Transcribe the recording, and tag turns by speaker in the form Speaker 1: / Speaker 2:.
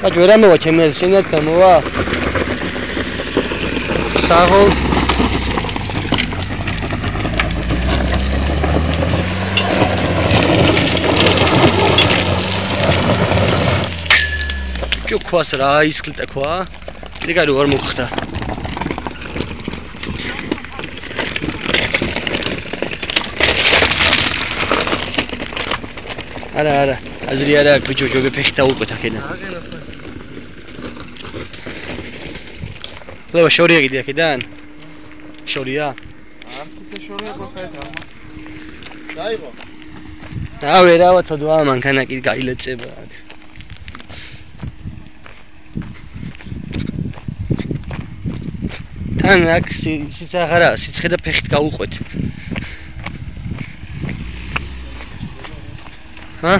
Speaker 1: Aç vera moვა ჩემი შენაც გამოვა. საღოლ Quase era isso que ele está qua. Liga o armo que Ara, azri ara bicho jobe pechta uqot akena. Leva shoria gidi akidan. Shoria.
Speaker 2: Arsise shoria prosaisa. Daigo.
Speaker 1: Ave ravat sodva mankana ki gaileceba. Თან აქ სიცაღარა, სიცხე და ფეხით გაუყვეთ. ჰა?